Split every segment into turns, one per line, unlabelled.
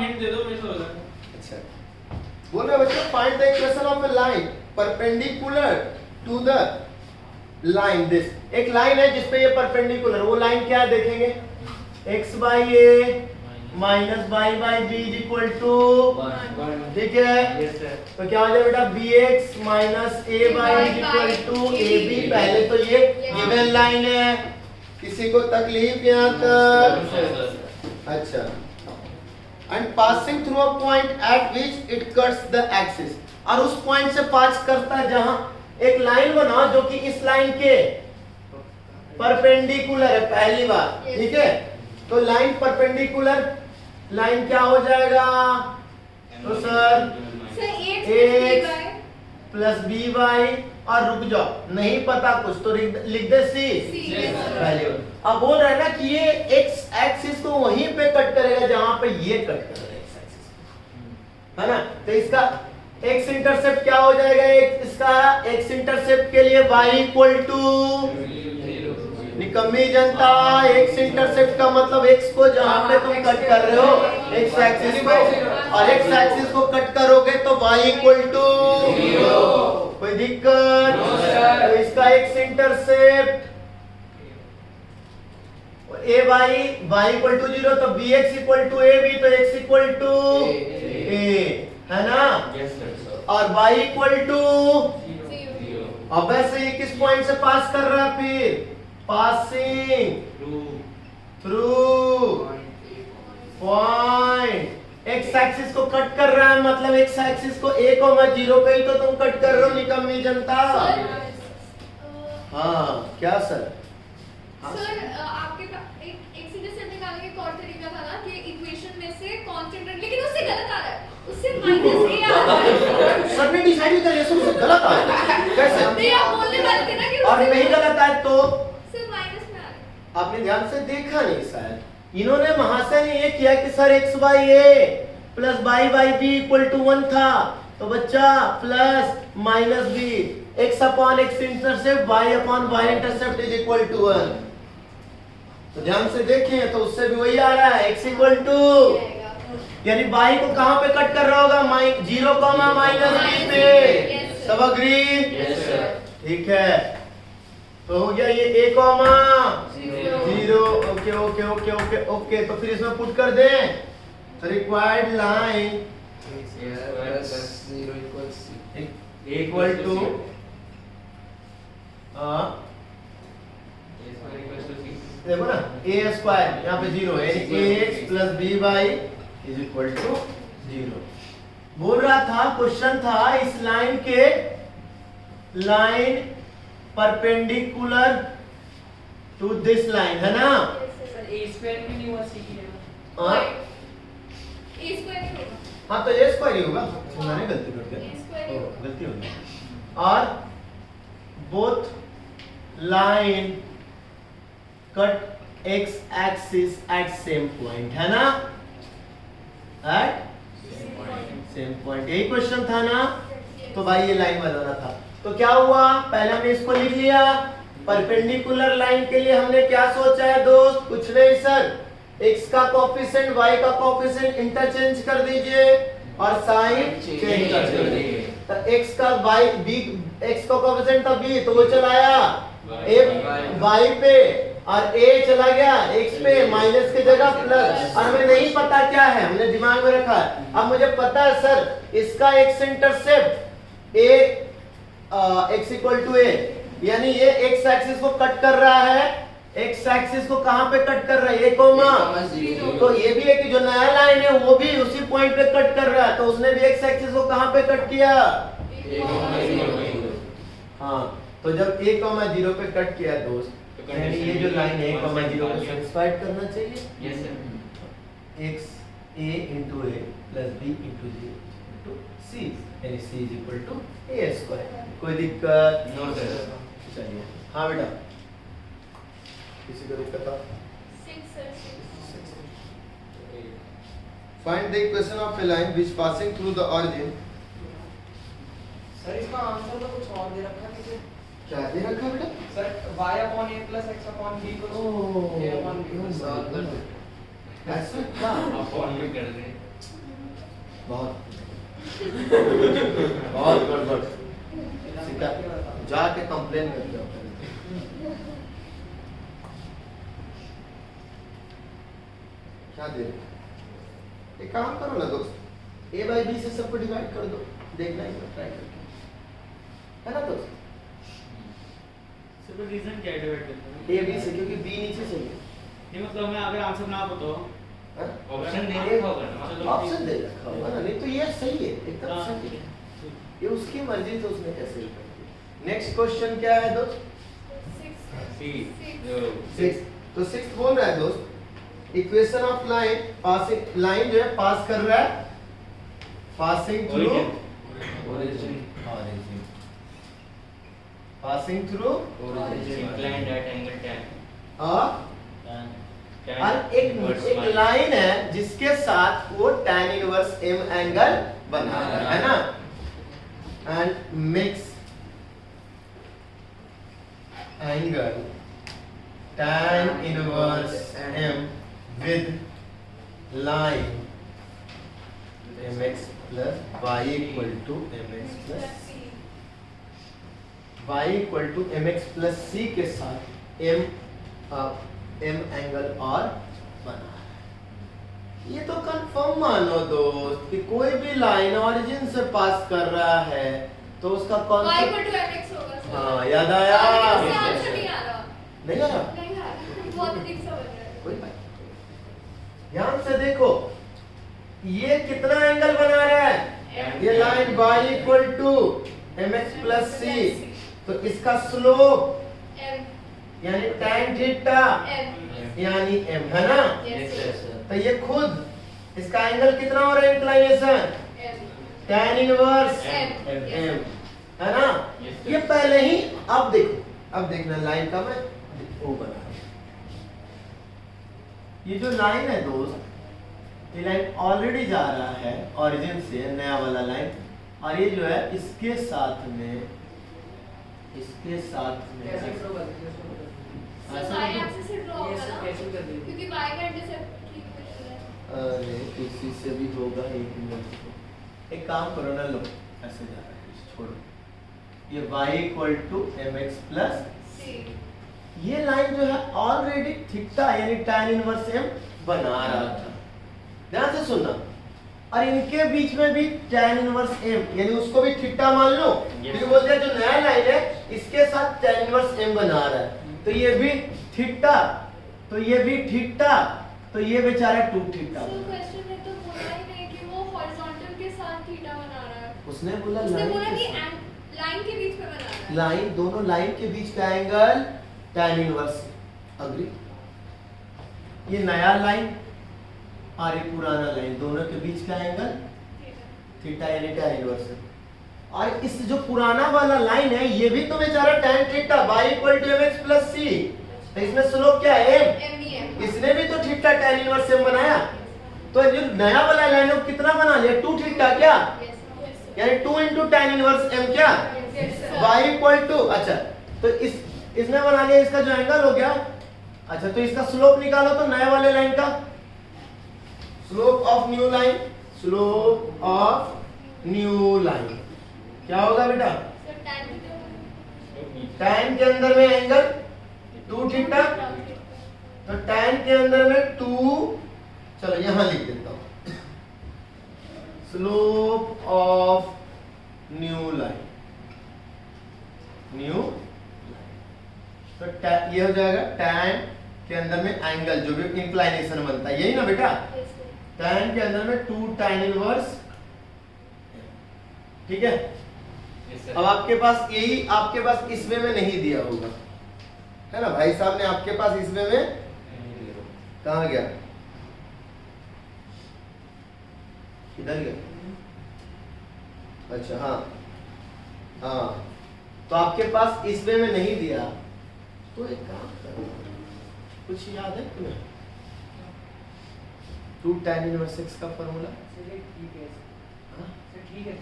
Hint दे दो, miss हो जाएगा।
अच्छा, बोल रहे बच्चों find the equation of a line perpendicular to the line this. एक लाइन है जिसपे ये परपेंडिकुलर, वो लाइन क्या है देखेंगे, x by a minus y by b is equal to, ठीक है। तो क्या हो जाएगा बेटा, bx minus a by is equal to ab। पहले तो ये गिवन लाइन है, किसी को तकलीफ यहाँ तक? अच्छा, and passing through a point eight which it cuts the axis, और उस पॉइंट से पास करता है जहां एक लाइन बनाओ जो कि इस लाइन के परपेंडिकुलर है, पहली बार, ठीक है। तो लाइन परपेंडिकुलर लाइन क्या हो जाएगा, तो sir x plus b by, और रुक जाओ नहीं पता कुछ तो लिख दे सी वैल्यू। अब बोल रहे हैं ना कि ये x एक्सिस को वहीं पे कट करेगा जहां पे ये कट कर रहा है x एक्सिस, है ना। तो इसका x इंटरसेप्ट क्या हो जाएगा, इसका x इंटरसेप्ट के लिए y इक्वल टू, निकम्मी जनता, x इंटरसेप्ट का मतलब x को जहां पे तुम कट कर रहे हो x एक्सिस को, और x एक्सिस को कट करोगे तो y इक्वल टू 0। कोई दिक्कत? तो इसका x intercept a by y equal to 0, तो bx इक्वल टू a भी, तो x इक्वल टू a, है ना। और y इक्वल टू, अब वैसे ये किस पॉइंट से पास कर रहा है, फिर passing through point x axis को कट कर रहा है, मतलब x एक्सिस को a को मैं 0 पे ही तो तुम कट कर रहे हो निकम्मी जनता। हाँ क्या सर?
सर आपके पास एक इंटरसेप्ट निकालने का एक और तरीका था ना कि इक्वेशन में से कांस्टेंट, लेकिन उससे गलत आ रहा है, उससे माइनस a आ रहा है।
सर ने डिसाइड कर लिया उससे गलत आ रहा है, कैसे?
नहीं आप बोलने वाले थे ना कि
और नहीं गलत आए तो
सर माइनस में आ रहा है।
आपने ध्यान से देखा नहीं शायद, इन्होंने महाशय ने ये किया कि sir x by a plus y by b equal to 1 था, तो बच्चा plus minus b, x upon x intercept y upon y intercept is equal to 1। तो ध्यान से देखें तो उससे भी वही आ रहा है, x इक्वल टू, यानी y को कहां पे कट कर रहा होगा, 0 माइनस बी पे। सब अग्री? ठीक है, तो हो गया ये a comma 0। Okay okay okay okay okay, तो फिर इसमें पुट कर दें, तो रिक्वायर्ड लाइन इक्वल टू देखो ना a स्क्वायर यहाँ पे 0 है, यानी ax plus b y is equal to 0। बोल रहा था, क्वेश्चन था इस लाइन के, line perpendicular to this line, है ना।
सर a स्क्वायर भी नहीं हुआ, c की जगह
हाँ
a स्क्वायर नहीं होगा,
हाँ, तो a स्क्वायर ही होगा, मैंने गलती कर
a स्क्वायर ही
दिया,
होगा।
गलती हो गई। और both line cut x axis at same point, है ना, एट सेम पॉइंट, यही क्वेश्चन था ना। तो भाई ये लाइन बनाना था, तो क्या हुआ, पहले हमने इसको लिख लिया। परपेंडिकुलर लाइन के लिए हमने क्या सोचा है दोस्त, कुछ नहीं सर, x का कोफिशिएंट y का कोफिशिएंट इंटरचेंज कर दीजिए और साइन चेंज कर दीजिए। तो x का y b, x का कोफिशिएंट था b, तो वो चलाया a y पे, और a चला गया x पे, माइनस की जगह प्लस। और हमें नहीं पता क्या है, हमने दिमाग में रखा है। अब मुझे पता है सर इसका x intercept a x equal to a, यानी ये x एक्सिस को कट कर रहा है, x एक्सिस को कहां पे कट कर रहा है, a कोमा। तो ये भी है कि जो नया लाइन है वो भी उसी पॉइंट पे कट कर रहा है, तो उसने भी x एक्सिस को कहां पे कट किया, हाँ। तो जब a कोमा 0 पे कट किया दोस्त, यानी ये जो लाइन है a कोमा 0 को सेटिस्फाइड करना चाहिए।
Yes sir.
x a into a plus b into g into c, यानी c is equal to a square। कोई दिक्कत?
No sir.
चलिए, हाँ बेटा, किसी को दिक्कत आ?
6 sir, 6।
Find the equation of a line which passing through the origin।
Sir इसका आंसर तो कुछ और दे रखा है मुझे।
क्या दे रखा है बेटा?
Sir y upon a plus x upon b को a upon b को सॉल्व कर दो।
ऐसे क्या
आप फोन में कर रहे हैं।
बहुत बहुत गड़बड़ सीधा जाके कंप्लेन कर दो क्या दे रहे एक काम करो ना दोस्त a by b से सबको डिवाइड कर दो देखना एक बार ट्राई करके है ना दोस्त
सर रीजन क्या डिवाइड करते हैं
a b से क्योंकि b नीचे चाहिए
नहीं मतलब मैं अगर आंसर ना बताओ
हाँ?
ऑप्शन देने का होगा ना।
चलो
ऑप्शन दे रखा होगा ना नहीं तो ये सही है एकदम
हाँ।
सही है ये उसकी मर्जी तो उसने कैसे ही कर दी नेक्स्ट क्वेश्चन क्या है दोस्त
सी
सिक्स तो सिक्स बोल रहा है दोस्त equation of line passing line जो है पास कर रहा है passing through
origin
passing through
inclined at angle tan
और एक लाइन है जिसके साथ वो tan इनवर्स m एंगल बना रहा है ना and mix angle tan inverse m with line mx plus y equal to mx plus y equal to mx plus c के साथ m एंगल और बना है ये तो कंफर्म मानो दोस्त कि कोई भी लाइन ओरिजिन से पास कर रहा है तो उसका
y
concept
equal to mx होगा सर
हाँ याद आया
इससे आंसर नहीं आ रहा
नहीं आ रहा
नहीं आ रहा बहुत अधिक सा बन रहा है
कोई बात नहीं। ध्यान से देखो ये कितना एंगल बना रहा है ये line y equal to mx plus c तो इसका स्लोप
m
यानी tan थीटा
m
यानी m है ना
yes sir
तो ये खुद इसका एंगल कितना हो रहा है inclination
m
tan inverse
m
m है ना ये पहले ही अब देखो अब देखना लाइन का मैं वो बना रहा हूं। ये जो लाइन है दोस्त ये लाइन ऑलरेडी जा रहा है ओरिजिन से नया वाला लाइन और ये जो है इसके साथ में
कैसे
ऐसा
show करते हैं
सर y एक्सिस से ड्रॉ
ये
होगा
सब
ना
कैसे कर देंगे
क्योंकि y का इंटरसेप्ट ठीक है
अरे किसी से भी होगा एक मिनट एक काम करो ना लो ऐसे जा रहा है छोड़ो ये y equal to mx plus
c
ये लाइन जो है ऑलरेडी थीटा यानी tan इनवर्स m बना रहा था ध्यान से सुनना और इनके बीच में भी tan इनवर्स m यानी उसको भी थीटा मान लो क्योंकि बोलते हैं जो नया लाइन है इसके साथ tan इनवर्स m बना रहा है तो ये भी थीटा तो ये भी थीटा तो ये बेचारा 2 थीटा
सर क्वेश्चन में तो बोला ही नहीं कि वो हॉरिजॉन्टल के साथ थीटा बना रहा है
उसने बोला
उसने
लाइन
बोला
के
कि
साथ।
लाइन के बीच में बना रहा है
लाइन दोनों लाइन के बीच का एंगल tan इनवर्स अग्री ये नया लाइन और ये पुराना लाइन दोनों के बीच का एंगल थीटा यानी tan इनवर्स है और इस जो पुराना वाला लाइन है ये भी तो बेचारा tan theta y equal to mx plus c तो इसमें स्लोप क्या है m
m e m
इसने भी तो थीटा tan इनवर्स m बनाया तो जो नया वाला लाइन है वो कितना बना लिया 2 थीटा क्या यानी 2 into tan इनवर्स m क्या y इक्वल टू अच्छा तो इसने बना लिया इसका जो एंगल हो गया अच्छा तो इसका स्लोप निकालो तो नए वाले लाइन का slope of new line slope of new line क्या होगा बेटा
सर tan थीटा
tan के अंदर में एंगल 2 थीटा तो tan के अंदर में 2 चलो यहां लिख देता हूं slope of new line new तो ये हो जाएगा tan के अंदर में एंगल जो भी इंक्लाइनेशन बनता है यही ना बेटा tan के अंदर में 2 tan इनवर्स ठीक है अब आपके पास यही आपके पास इस वे में नहीं दिया होगा है ना भाई साहब ने आपके पास इस वे में कहा गया किधर गया अच्छा हाँ हाँ तो आपके पास इस वे में नहीं दिया तो एक काम करो कुछ याद है तुम्हें 2 tan इनवर्स x का फॉर्मूला
चलिए ठीक है
हाँ
सर ठीक है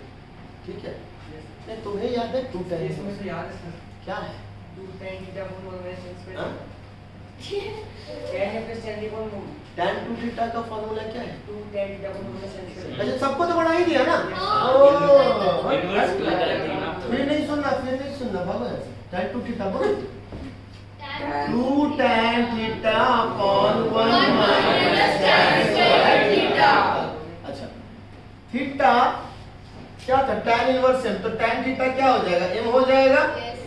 ठीक है
Yes,
नहीं तुम्हें याद है 2 tan
इसमें
इनवर्स
से याद है सर
क्या है
2 tan theta upon 1 minus x
हाँ?
tan है plus tan upon
tan 2 theta का फॉर्मूला क्या है?
2 tan theta को हमने सेंस कर
अच्छा सबको तो बढ़ा ही दिया ना?
हाँ।
ओह
इनवर्स को गलत है ना।
फिर नहीं सुनना भागो ऐसे। tan 2 थीटा बोलो।
tan
2 tan theta upon 1
minus tan square theta।
अच्छा थीटा क्या था? tan इनवर्स m, तो tan थीटा क्या हो जाएगा? m हो जाएगा?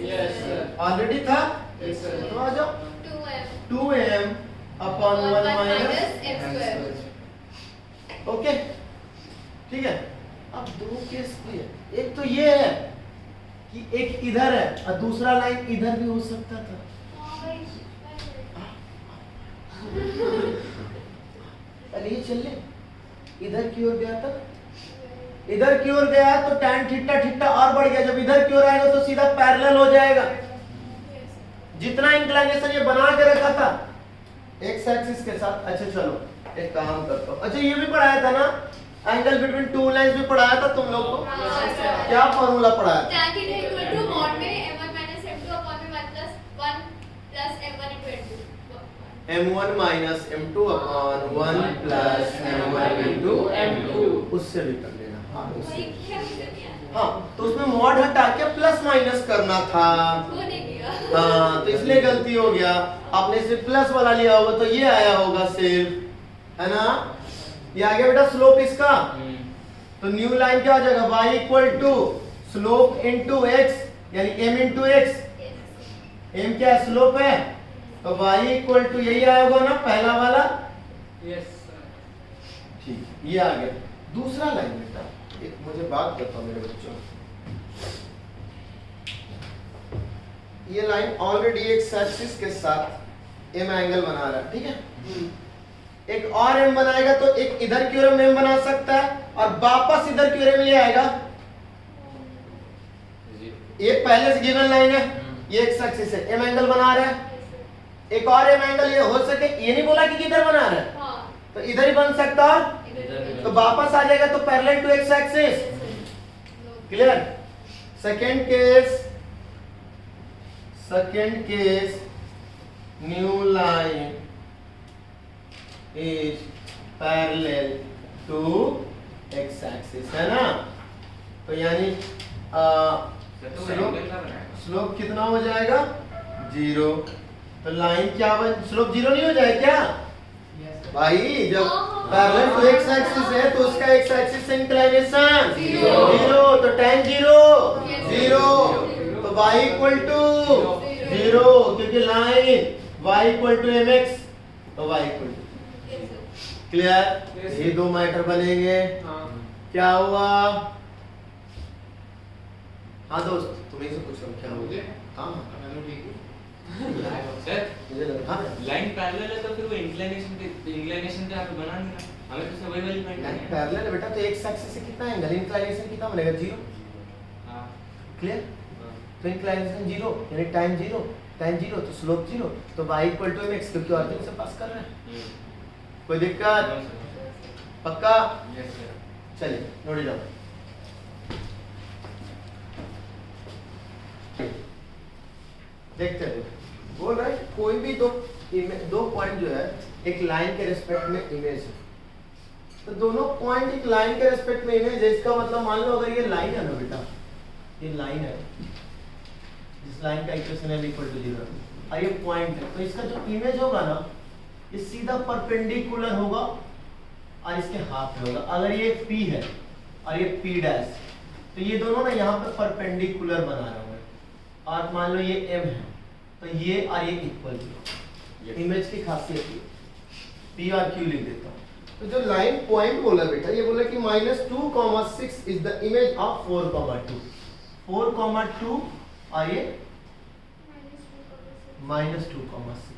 yes
ऑलरेडी था?
Yes, sir.
तो आ जाओ
2m
2m upon 1 minus
m square।
Okay ठीक है। अब दो केस क्लियर, एक तो ये है कि एक इधर है और दूसरा लाइन इधर भी हो सकता था।
हाँ भाई
पहले ये चल ले, इधर की ओर गया था, इधर की ओर गया तो tan थीटा थीटा और बढ़ गया, जब इधर की ओर आएगा तो सीधा पैरेलल हो जाएगा। जितना इंक्लिनेशन ये बना के रखा था एक्स एक्सिस के साथ। अच्छा चलो एक काम करता हूँ। अच्छा ये भी पढ़ाया था ना, एंगल बिटवीन टू लाइंस भी पढ़ाया था तुम लोग को। क्या फॉर्मूला पढ़ाया था?
tan theta equal to mod में m1 minus m2 upon में 1 plus m1 into m2।
m1 minus m2 upon 1 plus m1 into m2। उससे भी कर लेना। हाँ उससे।
भाई क्या किया?
हाँ तो उसमें मॉड हटा के प्लस माइनस करना था।
वो नहीं किया।
हाँ तो इसलिए गलती हो गया। आपने सिर्फ प्लस वाला लिया होगा तो ये आया होगा सिर्फ, है ना? ये आ गया बेटा स्लोप इसका। तो न्यू लाइन क्या हो जाएगा? y equal to slope into x, यानी m इनटू x। m क्या है? स्लोप है। तो y इक्वल टू यही आया होगा ना पहला वाला।
यस
ठीक ये आ गया। दूसरा लाइन बेटा एक मुझे बात बताओ मेरे बच्चों, ये लाइन ऑलरेडी एक्स एक्सिस के साथ m एंगल बना रहा है, ठीक है? एक और m बनाएगा तो एक इधर की ओर m बना सकता है और वापस इधर की ओर m ले आएगा। ये पहले से गिवन लाइन है, ये एक्स एक्सिस है, m एंगल बना रहा है। एक और m एंगल ये हो सके, ये नहीं बोला कि किधर बना रहा है,
हाँ
तो इधर ही बन सकता है, तो वापस आ जाएगा तो parallel to x axis. Clear? Second case new line is parallel to x axis, है ना? तो यानी स्लोप कितना हो जाएगा? 0। तो लाइन क्या बन, स्लोप 0 नहीं हो जाए क्या भाई? जब पैरेलल टू एक्स एक्सिस है तो उसका एक्स एक्सिस से इंक्लिनेशन 0, तो tan 0 तो y इक्वल टू 0, क्योंकि line y equal to mx, तो y इक्वल टू। क्लियर? ये दो मैटर बनेंगे। क्या हुआ? हाँ दोस्त तुम्हें से पूछ रहा हूँ क्या हो गया? हाँ
सर
मुझे लगा हाँ
लाइन पैरेलल है तो फिर वो इंक्लिनेशन पे आप बना नहीं ना, हमें तो वही वाली पॉइंट
लाइन
है।
पैरेलल है बेटा, तो एक्स एक्सिस से कितना एंगल, इंक्लिनेशन कितना बनेगा? 0।
हां
क्लियर? तो इंक्लिनेशन 0 यानी tan 0 तो स्लोप 0, तो y इक्वल टू mx, क्योंकि ऑरिजिन से पास कर रहे हैं। कोई दिक्कत? पक्का?
Yes sir.
चलिए नोट जाओ। देखते हैं, बोल रहा है कोई भी दो पॉइंट जो है एक लाइन के रिस्पेक्ट में इमेज है, तो दोनों पॉइंट एक लाइन के रिस्पेक्ट में इमेज है। इसका मतलब मान लो अगर ये लाइन है ना बेटा, ये लाइन है, जिस लाइन का इक्वेशन है इक्वल टू 0 और ये पॉइंट है, तो इसका जो इमेज होगा ना ये सीधा परपेंडिकुलर होगा और इसके हाफ में होगा। अगर ये P है और ये P डैश, तो ये दोनों ना यहाँ पे परपेंडिकुलर बना रहे होंगे, और मान लो ये M है तो ये और ये इक्वल है। इमेज की खासियत ये P और Q लिख देता हूँ। तो जो लाइन पॉइंट बोला बेटा, ये बोला कि -2,6 इज द इमेज ऑफ 4,2 4,2 और ये -2,6,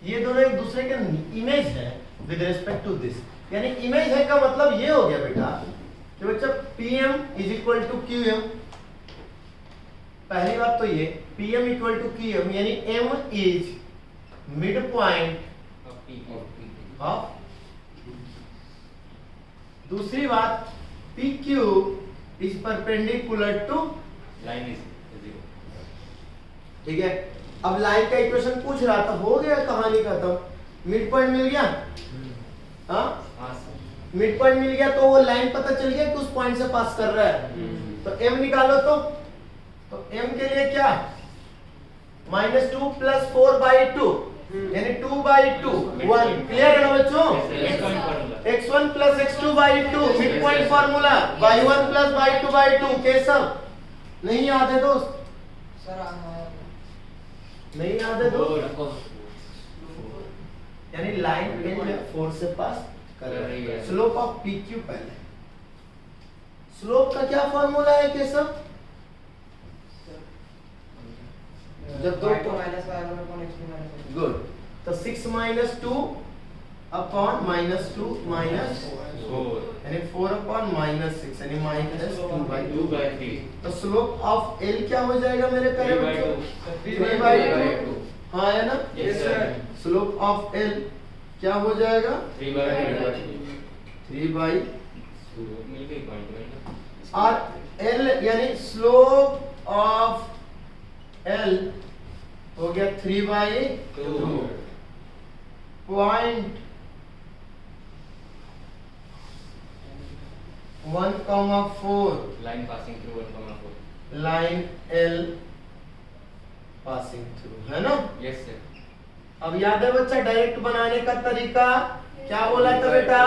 ये दोनों एक दूसरे के इमेज है विद रिस्पेक्ट टू दिस। यानी इमेज है का मतलब ये हो गया बेटा कि बच्चा PM is equal to QM। पहली बात तो ये PM इक्वल टू QM यानी M is mid point of. दूसरी बात PQ is perpendicular to
line is 0।
ठीक है। अब लाइन का इक्वेशन पूछ रहा था, हो गया कहानी खत्म, मिड पॉइंट मिल गया। हाँ
हाँ सर।
मिड पॉइंट मिल गया तो वो लाइन पता चल गया कि उस पॉइंट से पास कर रहा है। तो m निकालो तो m के लिए क्या -2 + 4/2 यानी 2/2 1 क्लियर है ना बच्चों?
Yes, sir. formula.
x1 + x2/2 mid point formula y1 + y2/2 Keshav नहीं याद है दोस्त?
सर
नहीं याद है दोस्त? यानी लाइन में 4 से पास कर रही है। स्लोप ऑफ PQ पहले। स्लोप का क्या फार्मूला है केशव? जब दो गुड तो 6 - 2 अपॉन -2 माइनस
4
यानी 4 अपॉन -6 यानी -2/2
2/3
तो स्लोप ऑफ L क्या हो जाएगा मेरे प्यारे बच्चों? 3/2 हाँ है ना?
Yes, sir.
Slope of L क्या हो जाएगा?
3/2
3/2
मिल गई पॉइंट
और L यानी स्लोप ऑफ L हो गया 3/2 point 1,4
line passing through 1,4
line L passing through है ना?
Yes sir.
अब याद है बच्चा डायरेक्ट बनाने का तरीका क्या बोला था बेटा?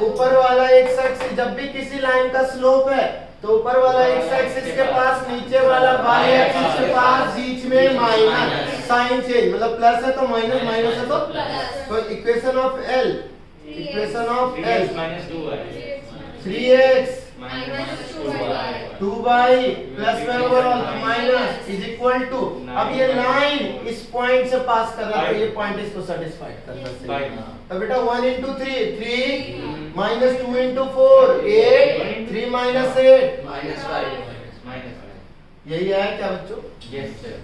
ऊपर वाला एक्स एक्सिस जब भी किसी लाइन का स्लोप है तो ऊपर वाला एक्स एक्सिस के पास नीचे वाला वाई एक्सिस के पास बीच में माइनस साइन चेंज मतलब प्लस है तो माइनस माइनस है तो equation of L equation of L
-2 है
3x
-2y
2y प्लस में overall minus is equal to अब ये लाइन इस पॉइंट से पास कर रहा है तो ये पॉइंट इसको सेटिस्फाइड करना चाहिए। तो बेटा 1 * 3 3 -2 * 4 8 3 - 8
-5
यही है क्या बच्चों?
Yes sir.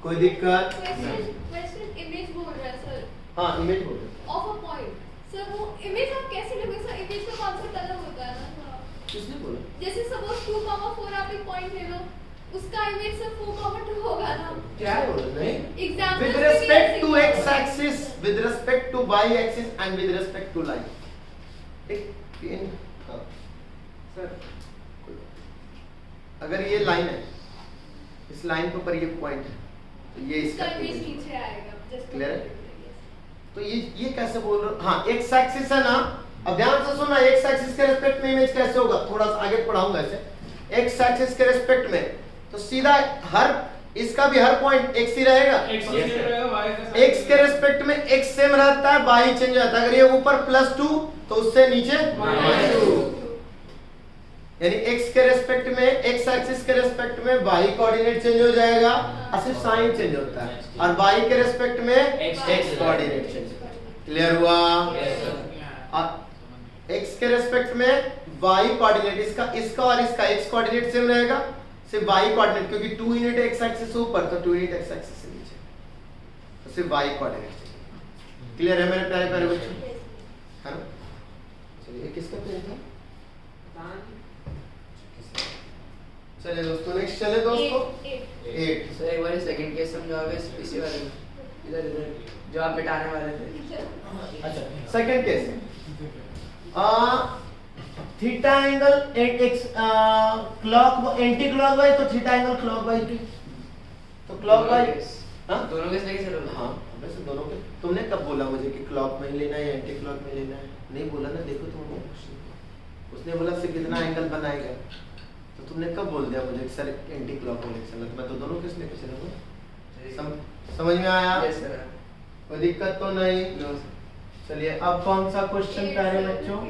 कोई दिक्कत?
क्वेश्चन इमेज बोल रहा है सर
हाँ इमेज बोल रहे
ऑफ अ पॉइंट। सर वो इमेज आप कैसे लोगे सर? इमेज का कांसेप्ट अलग होता है ना थोड़ा।
किसने बोला?
जैसे सपोज 2,4 आप एक पॉइंट ले लो उसका इमेज सर 4,2 होगा ना।
क्या बोला? नहीं
example
with respect to x axis with respect to y axis and with respect to line एक पेन हाँ
सर
अगर ये लाइन है इस लाइन के ऊपर ये पॉइंट है तो ये इसका
इसका इमेज
image
नीचे आएगा जस्ट
Clear है? तो ये कैसे बोल रहे हो? हाँ एक्स एक्सिस है ना। अब ध्यान से सुनना एक्स एक्सिस के रिस्पेक्ट में इमेज कैसे होगा थोड़ा सा आगे पढ़ाऊंगा ऐसे। एक्स एक्सिस के रिस्पेक्ट में तो सीधा हर इसका भी हर पॉइंट एक्स ही रहेगा। एक्स के रिस्पेक्ट में एक्स सेम रहता है वाई चेंज होता है। अगर ये ऊपर +2 तो उससे नीचे -2 यानी x के रेस्पेक्ट में x एक्सिस के रेस्पेक्ट में y कोऑर्डिनेट चेंज हो जाएगा और सिर्फ साइन चेंज होता है और y के रेस्पेक्ट में x कोऑर्डिनेट चेंज। क्लियर हुआ? और x के रेस्पेक्ट में y कोऑर्डिनेट इसका और इसका x कोऑर्डिनेट सेम रहेगा सिर्फ y कोऑर्डिनेट क्योंकि 2 यूनिट x एक्सिस से ऊपर तो 2 यूनिट x एक्सिस से नीचे तो सिर्फ y कोऑर्डिनेट। क्लियर है मेरे प्यारे प्यारे बच्चों? है ना? चलिए किसका पेज था? चलिए दोस्तों नेक्स्ट चले दोस्तों 8
सर एक बार सेकंड केस समझाओगे इसी वाले में इधर इधर जो आप मिटाने वाले थे।
अच्छा second case theta angle x clock anti clockwise तो थीटा एंगल क्लॉकवाइज भी तो क्लॉकवाइज हां
दोनों केस लेके चलो।
हां वैसे दोनों के तुमने कब बोला मुझे कि क्लॉक में लेना है या एंटी क्लॉक में लेना है? नहीं बोला ना। देखो तुमने उसने बोला से कितना एंगल बनाएगा तो तुमने कब बोल दिया मुझे सर एंटी क्लॉक में लेके चलना? मैं तो दोनों केस लेके चलूंगा। समझ में आया?
Yes sir.
कोई दिक्कत तो नहीं?
नो
चलिए अब कौन सा क्वेश्चन प्यारे बच्चों?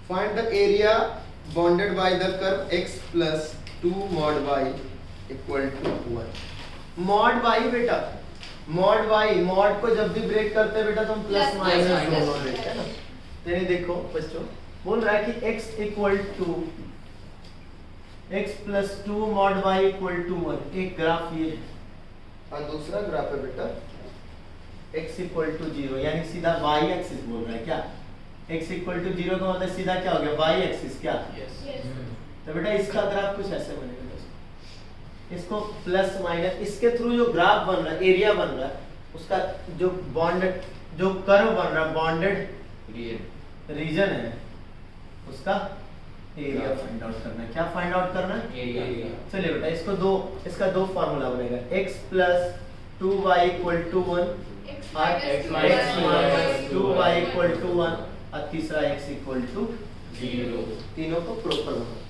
Find the area bounded by the curve x plus 2 mod y equal to 1. mod y बेटा mod y mod को जब भी ब्रेक करते हैं बेटा तो हम प्लस माइनस दोनों लेते हैं ना। यानी देखो बच्चों बोल रहा है कि x equal to x plus 2 mod y equal to 1 एक ग्राफ ये है और दूसरा ग्राफ है बेटा x इक्वल टू 0 यानी सीधा y एक्सिस बोल रहा है क्या? x इक्वल टू 0 का मतलब सीधा क्या हो गया y एक्सिस क्या?
Yes.
तो बेटा इसका ग्राफ कुछ ऐसे बनेगा दोस्तों इसको प्लस माइनस, इसके थ्रू जो ग्राफ बन रहा है, एरिया बन रहा है, उसका जो बॉन्डेड, जो कर्व बन रहा है, बॉन्डेड रीजन है, उसका एरिया फाइंड आउट करना है। क्या फाइंड आउट करना है?
एरिया।
चलिए बेटा, इसका दो फार्मूला बनेगा, x plus 2y equal to 1
X
और
minus
x
2y
minus 2y equal to 1 और तीसरा x इक्वल टू
0।
तीनों को प्रॉपर बनाओ।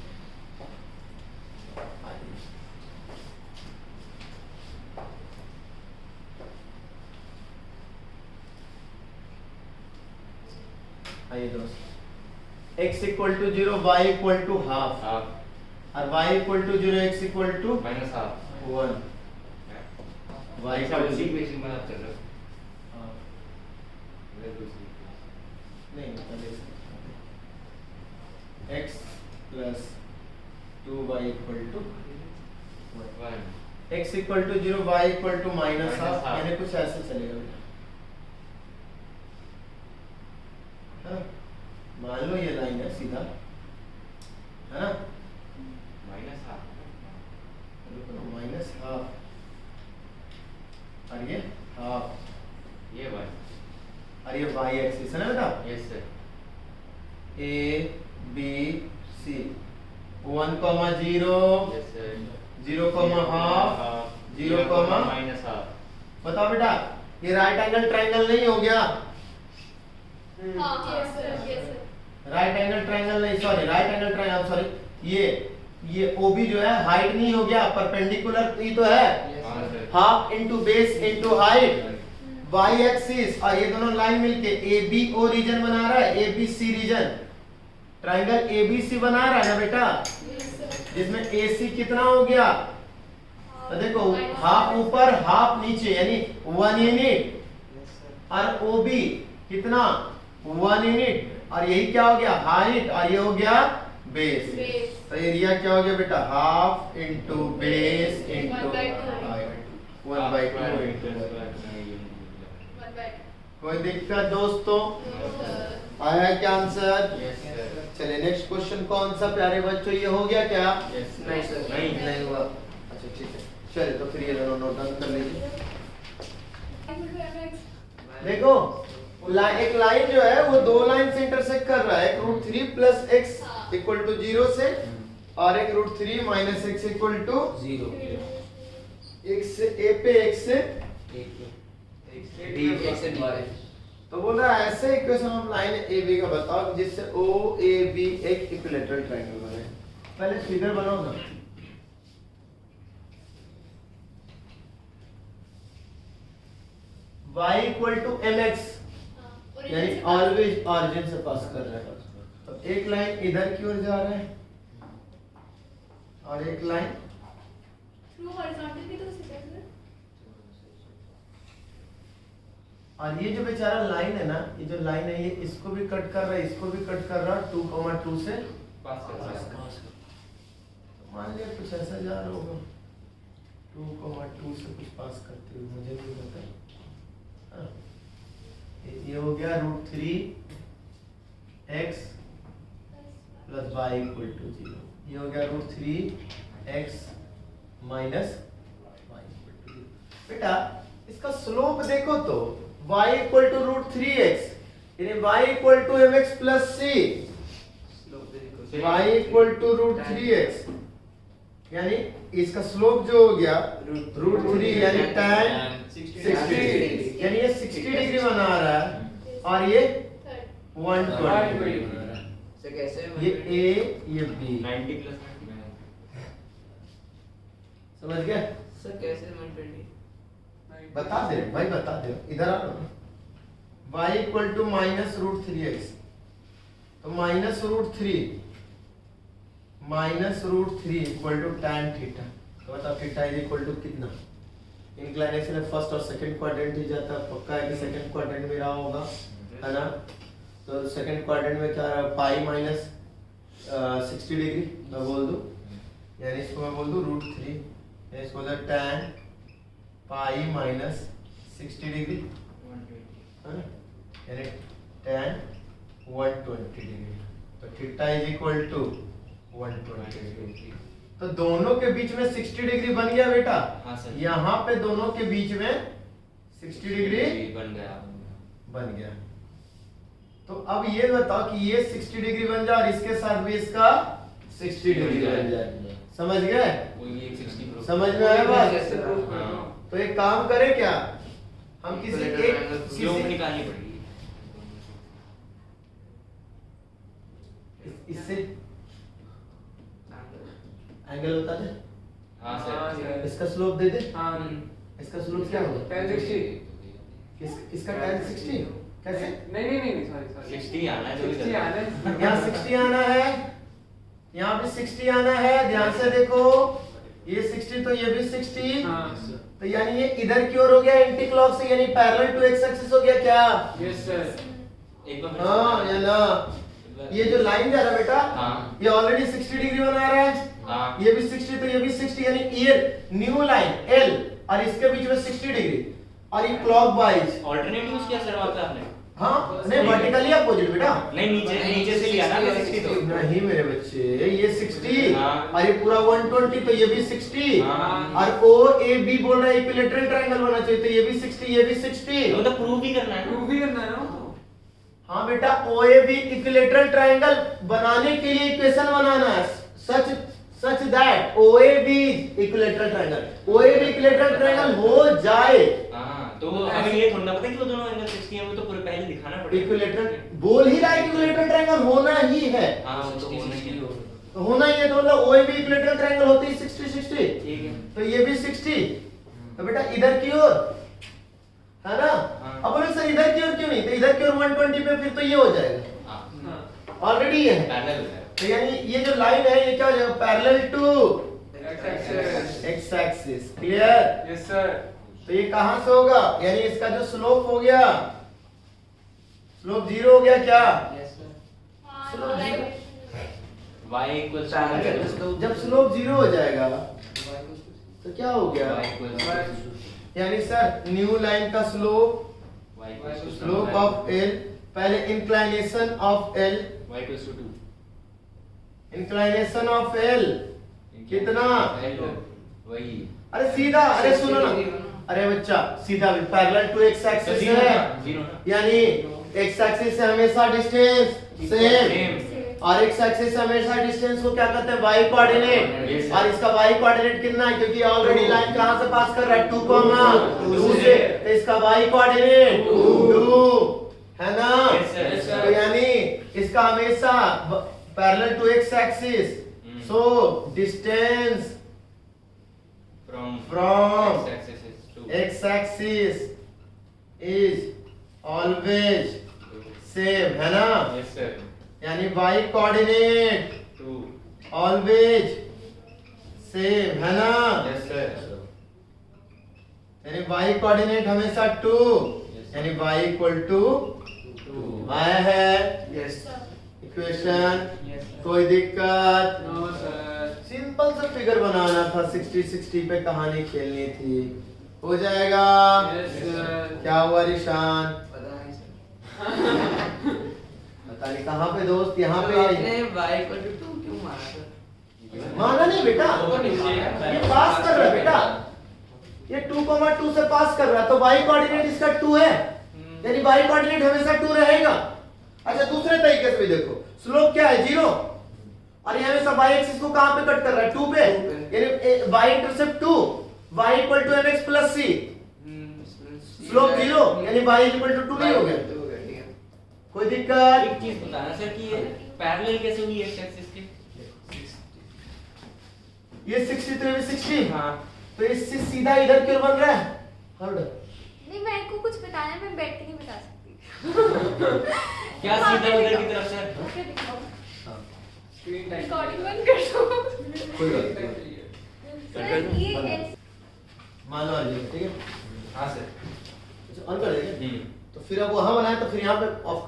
आइए दोस्त, x equal to 0, y equal to half
half
और y equal to 0, x equal to
minus half
1। y
ऐसा
इक्वल
उसी
टू
इक्वेशन में आप चल रहे हो।
हाँ,
मैं दूसरी equation।
नहीं पहले x plus 2y equal to
1
x equal to 0, y equal to minus
Minus
half,
half।
यानी कुछ ऐसे चलेगा बेटा। हाँ, मान लो ये लाइन है सीधा, है ना,
माइनस हाफ
माइनस हाफ और ये हाफ
ये 1
और ये y एक्सिस है ना बेटा,
yes sir
a b c 1, 0
yes sir
0, half 0,
minus half.
बताओ बेटा, ये राइट एंगल ट्रायंगल नहीं हो गया?
हाँ yes sir, yes sir।
Right angle triangle नहीं, sorry right angle triangle, sorry ये OB जो है हाइट नहीं हो गया, परपेंडिकुलर ही तो है,
हाँ sir
half into base into height, y axis, और ये दोनों लाइन मिलके ABO रीजन बना रहा है, ABC रीजन, ट्रायंगल ABC बना रहा है ना बेटा,
Yes sir।
जिसमें AC कितना हो गया? तो देखो हाफ ऊपर हाफ नीचे, यानी 1 यूनिट, और OB कितना 1 यूनिट, और यही क्या हो गया? हाइट, और ये हो गया बेस।
Base।
तो एरिया क्या हो गया बेटा? Half into base into
1/2।
Height, 1/2 into.
1/2।
कोई दिक्कत दोस्तों?
No sir।
आया क्या आंसर?
यस सर
चलिए नेक्स्ट क्वेश्चन कौन सा प्यारे बच्चों, ये हो गया क्या?
यस
नहीं सर।
नहीं हुआ। अच्छा ठीक है, चलिए तो फिर ये दोनों नोट डाउन कर लीजिए। देखो एक लाइन जो है वो दो लाइन से इंटरसेक्ट कर रहा है, एक √3 प्लस x इक्वल टू 0 से, और एक √3 minus x equal to
0
x से a पे x से
डी
X से D।
तो बोल रहा है ऐसे इक्वेशन ऑफ लाइन AB का बताओ जिससे OAB एक इक्विलैटरल ट्रायंगल बने। पहले फिगर बनाओ ना। y इक्वल टू mx, यानी ऑलवेज ऑरिजिन से पास कर रहा है। तो एक लाइन इधर की ओर जा रहा है और एक लाइन
Through horizontal भी तो सीधा है।
और ये जो बेचारा लाइन है ना, ये जो लाइन है ये इसको भी कट कर रहा है, इसको भी कट कर रहा है, 2,2 से
पास कर रहा है।
तो मान लिया कुछ ऐसा जा रहा होगा, 2,2 से कुछ पास करते हुए, मुझे नहीं पता। हाँ, ये हो गया √3 x plus y equal to 0, ये हो गया √3 x minus y equal to 0। बेटा इसका स्लोप देखो तो y इक्वल टू √3x, यानी y equal to mx plus c, y equal to √3x, यानी इसका स्लोप जो हो गया √3 यानी tan 60, यानी ये 60 डिग्री बना रहा है और ये 120 बना रहा है।
सर कैसे?
ये A ये B,
90 प्लस 90
समझ गए?
सर कैसे 120?
बता दे भाई, बता दे, इधर आ लो। y equal to minus √3x, तो -√3 इक्वल टू tan थीटा। तो बताओ थीटा इज इक्वल टू कितना? इंक्लिनेशन में फर्स्ट और सेकंड क्वाड्रेंट ही जाता है, पक्का है कि सेकंड क्वाड्रेंट में रहा होगा, है ना? तो सेकंड क्वाड्रेंट में क्या रहा? पाई माइनस 60 डिग्री मैं बोल दूं, यानी इसको मैं बोल दूं √3, यानी इसको बोलते tan पाई माइनस 60 डिग्री, है ना? यानी tan 120 डिग्री। तो theta is equal to 120 degree. तो दोनों के बीच में 60 डिग्री बन गया बेटा।
हाँ सर।
यहाँ पे दोनों के बीच में 60 डिग्री
बन गया।
बन गया। तो अब ये बताओ कि ये 60 डिग्री बन जाए और इसके साथ भी इसका 60 डिग्री बन जाए। समझ गए?
वो ये 60 प्रूफ।
समझ में आया बात?
जैसे proof
हाँ।
करो।
तो एक काम करें क्या, हम किसी
Equilateral
एक
triangle
स्लोप
किसी
निकालनी पड़ेगी।
इससे एंगल बता दे।
हाँ
हाँ
सर।
सर।
इसका स्लोप दे दे।
हाँ
इसका स्लोप क्या होगा?
1060।
इसका tan 60 कैसे?
नहीं सॉरी
60 आना है जो भी
60
करना
आना
है।
है।
यहाँ 60 आना है, यहाँ भी 60 आना है। ध्यान से देखो, ये 60 तो ये भी 60।
हाँ
तो यानी ये इधर की ओर हो गया एंटी क्लॉक से, यानी पैरेलल टू एक्स एक्सिस हो गया क्या?
Yes sir.
एक बार फिर
हाँ
से-
या ना? ये जो लाइन जा रहा है बेटा,
हाँ।
ये ऑलरेडी 60 डिग्री बना रहा है।
हाँ।
ये भी 60 तो ये भी 60, यानी ये न्यू लाइन एल और इसके बीच में 60 डिग्री और ये क्लॉकवाइज।
ऑल्टरनेट यूज किया सर वहाँ पे आपने?
हाँ नहीं, वर्टिकली अपोजिट बेटा।
नहीं नीचे से लिया ना 60 तो।
नहीं मेरे बच्चे, ये 60
हाँ।
और ये पूरा 120 तो ये भी 60
हाँ।
और ओ ए बी बोल रहा है इक्विलेटरल ट्रायंगल होना चाहिए, तो ये भी 60 ये भी 60।
वो तो प्रूव भी करना है ना।
प्रूफ भी करना है ना वो तो।
हाँ बेटा, O A B equilateral triangle बनाने के लिए इक्वेशन बनाना है, such that O A B equilateral triangle, O A B equilateral triangle हो जाए।
हाँ तो हमें ये थोड़ा पता है कि वो दोनों एंगल 60 है, वो तो पूरे पहले दिखाना पड़ेगा।
इक्विलेटरल बोल ही रहा है, इक्विलेटरल ट्रायंगल होना ही है।
हाँ वो तो होना ही है।
तो होना ही है, तो मतलब ओ ए बी इक्विलेटरल ट्रायंगल होती है 60 60।
ठीक है।
तो ये भी 60। तो बेटा इधर की ओर है ना?
हाँ।
अब बोले सर इधर की ओर क्यों नहीं? तो इधर की ओर 120 पे फिर तो ये हो जाएगा,
हाँ
ऑलरेडी ये है।
पैरेलल हो जाएगा।
तो यानी ये जो लाइन है ये क्या हो जाएगा? Parallel to
x
x axis. Clear?
Yes sir.
तो ये कहां से होगा? यानी इसका जो स्लोप हो गया, स्लोप 0 हो गया क्या?
Yes sir.
हाँ,
चलो,
right.
y equals
Parallel
to
जब स्लोप 0 हो जाएगा तो क्या हो गया?
y equals to
यानी सर न्यू लाइन का slope,
y equals to
slope of L, पहले inclination of L,
y equals to 2
inclination of L कितना?
L वही
अरे सीधा, अरे सुनो ना, अरे बच्चा सीधा पैरेलल टू एक्स
तो
एक्सिस
जीरो
है,
ना, जीरो ना।
यानी एक्स एक्सिस से हमेशा डिस्टेंस सेम
Same।
और एक्स एक्सिस से हमेशा डिस्टेंस को क्या कहते हैं? Y coordinate.
Yes, sir।
और इसका वाई कोऑर्डिनेट कितना है? क्योंकि ऑलरेडी लाइन कहां से पास कर रहा है? 2, 2
2
से, तो इसका वाई कोऑर्डिनेट 2 है ना?
Yes, sir। Yes, sir।
तो यानी इसका हमेशा parallel to x axis, so distance
from
From
x axis is 2
x axis is always same है ना?
yes sir
यानी y कोऑर्डिनेट
2
always same है ना?
yes sir
यानी y कोऑर्डिनेट हमेशा 2,
Yes.
यानी y इक्वल टू
2
आया है
यस
इक्वेशन।
Yes sir.
कोई दिक्कत?
No sir.
सिंपल सा फिगर बनाना था, 60 60 पे कहानी खेलनी थी, हो जाएगा।
Yes sir.
क्या हुआ रिशान?
पता नहीं सर।
पता नहीं कहाँ पे दोस्त, यहाँ
तो
पे
आपने y को 2 क्यों मारा सर?
माना नहीं बेटा,
वो नीचे है।
ये पास कर रहा है बेटा, ये 2,2 से पास कर रहा है, तो y कोऑर्डिनेट इसका 2 है, यानी y कोऑर्डिनेट हमेशा 2 रहेगा। अच्छा दूसरे तरीके से भी देखो, स्लोप क्या है? 0 और ये हमेशा y एक्सिस को कहां पे कट कर रहा है? 2 पे, यानी y intercept 2, y equal to mx plus c, slope 0 यानी y इक्वल टू 2 नहीं हो गया?
ठीक है।
कोई दिक्कत?
एक चीज बताना सर कि ये पैरेलल कैसे हुई x एक्सिस के?
ये 60 तो ये भी 60,
हाँ
तो इससे सीधा इधर क्यों बन रहा है? हर्ड
नहीं मेरे को कुछ बताना है, मैं बैठ के नहीं बता सकती।
क्या सीधा उधर की तरफ सर?
ओके दिखाओ,
स्क्रीन टाइम।
रिकॉर्डिंग बंद कर दो।
कोई बात नहीं,
सर ये ऐसे
मान लो ये ठीक है,
हाँ सर
अच्छा ऑन कर देंगे। तो फिर अब वहां बनाए तो फिर यहाँ पे ऑफ